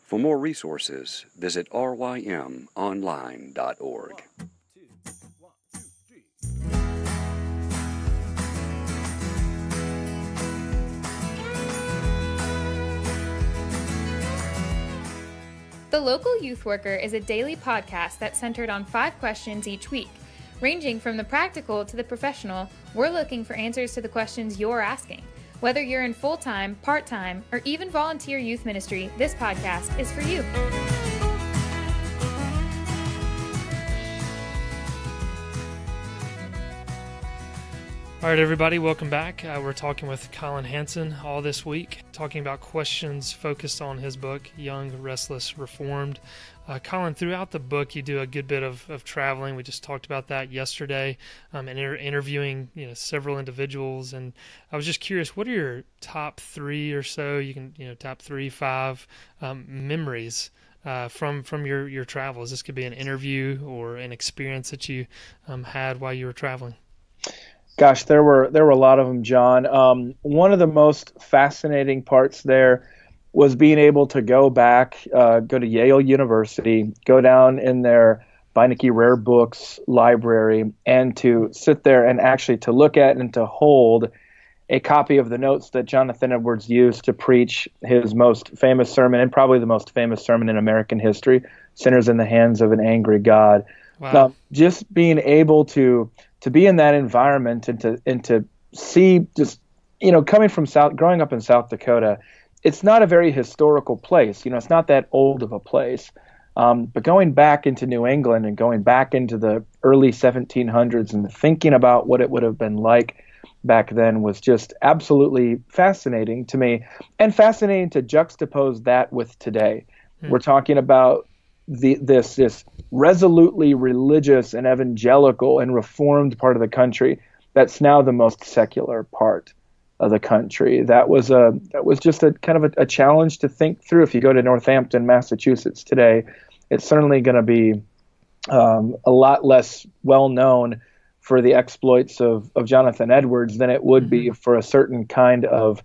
For more resources, visit rymonline.org. The Local Youth Worker is a daily podcast that's centered on 5 questions each week. Ranging from the practical to the professional, we're looking for answers to the questions you're asking. Whether you're in full-time, part-time, or even volunteer youth ministry, this podcast is for you. All right, everybody, welcome back. We're talking with Collin Hansen all this week, talking about questions focused on his book, Young, Restless, Reformed. Collin, throughout the book, you do a good bit of traveling. We just talked about that yesterday, and interviewing several individuals. And I was just curious, what are your top 3 or so? You can top 3, 5 memories from your travels. This could be an interview or an experience that you had while you were traveling. Gosh, there were a lot of them, John. One of the most fascinating parts there was being able to go back, go to Yale University, go down in their Beinecke Rare Books library, and to sit there and actually to look at and to hold a copy of the notes that Jonathan Edwards used to preach his most famous sermon, and probably the most famous sermon in American history, Sinners in the Hands of an Angry God. Wow. Just being able to be in that environment and to see, just coming from growing up in South Dakota, it's not a very historical place. It's not that old of a place. But going back into New England and going back into the early 1700s and thinking about what it would have been like back then was just absolutely fascinating to me, and fascinating to juxtapose that with today. We're talking about this resolutely religious and evangelical and reformed part of the country that's now the most secular part of the country. That was just a kind of a challenge to think through. If you go to Northampton, Massachusetts today, it's certainly going to be a lot less well known for the exploits of Jonathan Edwards than it would be for a certain kind of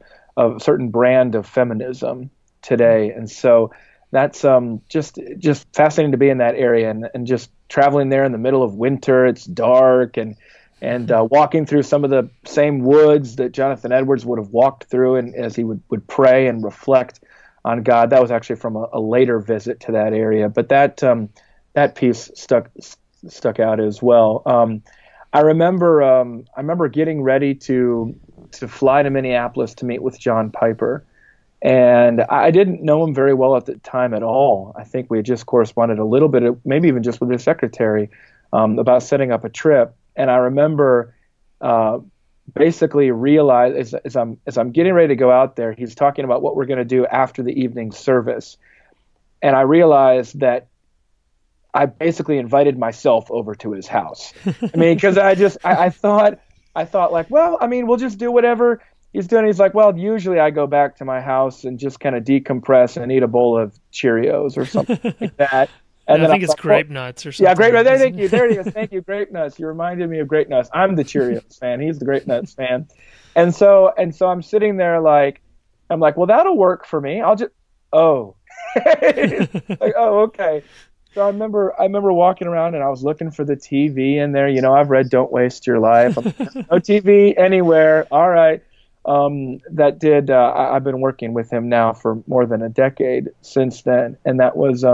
certain brand of feminism today. And so that's just fascinating to be in that area and just traveling there in the middle of winter. It's dark and walking through some of the same woods that Jonathan Edwards would have walked through, and as he would pray and reflect on God. That was actually from a later visit to that area, but that piece stuck out as well. I remember getting ready to fly to Minneapolis to meet with John Piper. And I didn't know him very well at the time at all. I think we had just corresponded a little bit, maybe even just with his secretary, about setting up a trip. And I remember basically realize as I'm getting ready to go out there, he's talking about what we're going to do after the evening service. And I realized that I basically invited myself over to his house. I mean, because I thought like, well, I mean, we'll just do whatever he's doing. He's like, well, usually I go back to my house and just kind of decompress and eat a bowl of Cheerios or something like that. And I think it's grape nuts or something. Yeah, grape nuts. Thank you. There it is. Thank you, grape nuts. You reminded me of grape nuts. I'm the Cheerios fan. He's the grape nuts fan. And so I'm sitting there like, I'm like, well, that'll work for me. I'll just, like, okay. So I remember walking around and I was looking for the TV in there. I've read Don't Waste Your Life. No TV anywhere. All right. I've been working with him now for more than a decade since then. And that was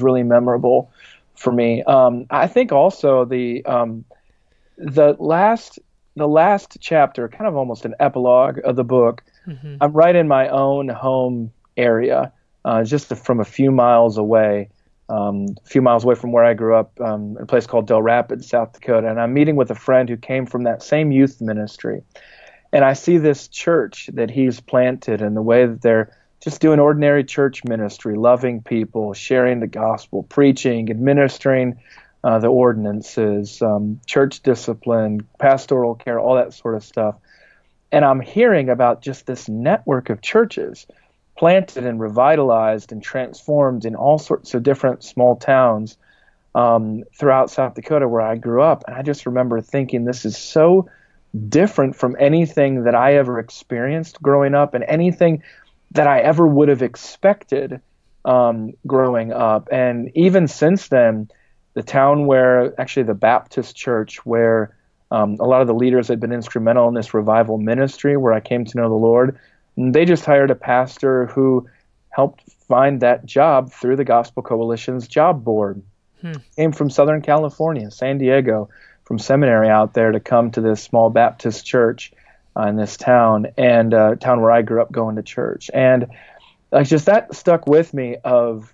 really memorable for me. I think also the last chapter, kind of almost an epilogue of the book. I'm right in my own home area, just from a few miles away from where I grew up, in a place called Del Rapids, South Dakota. And I'm meeting with a friend who came from that same youth ministry. And I see this church that he's planted and the way that they're just doing ordinary church ministry, loving people, sharing the gospel, preaching, administering the ordinances, church discipline, pastoral care, all that sort of stuff. And I'm hearing about just this network of churches planted and revitalized and transformed in all sorts of different small towns throughout South Dakota where I grew up. And I just remember thinking, this is so different from anything that I ever experienced growing up and anything that I ever would have expected growing up. And even since then, the town where actually the Baptist church where a lot of the leaders had been instrumental in this revival ministry where I came to know the Lord, they just hired a pastor who helped find that job through the Gospel Coalition's job board. Came from Southern California, San Diego, from seminary out there to come to this small Baptist church in this town, and town where I grew up going to church. And like just that stuck with me of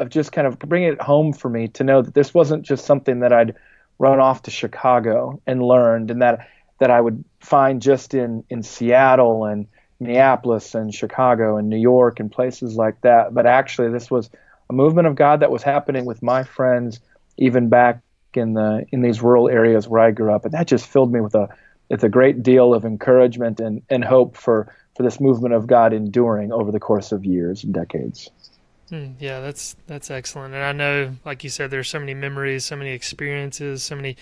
just kind of bringing it home for me to know that this wasn't just something that I'd run off to Chicago and learned, and that I would find just in Seattle and Minneapolis and Chicago and New York and places like that. But actually, this was a movement of God that was happening with my friends, even back in these rural areas where I grew up, and that just filled me with a great deal of encouragement and hope for this movement of God enduring over the course of years and decades. Yeah, that's excellent. And I know, like you said, there's so many memories, so many experiences, so many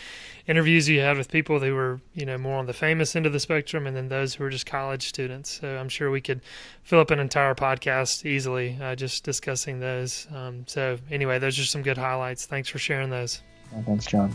interviews you had with people who were, more on the famous end of the spectrum, and then those who were just college students. So I'm sure we could fill up an entire podcast easily just discussing those. So anyway, those are some good highlights. Thanks for sharing those. Thanks, John.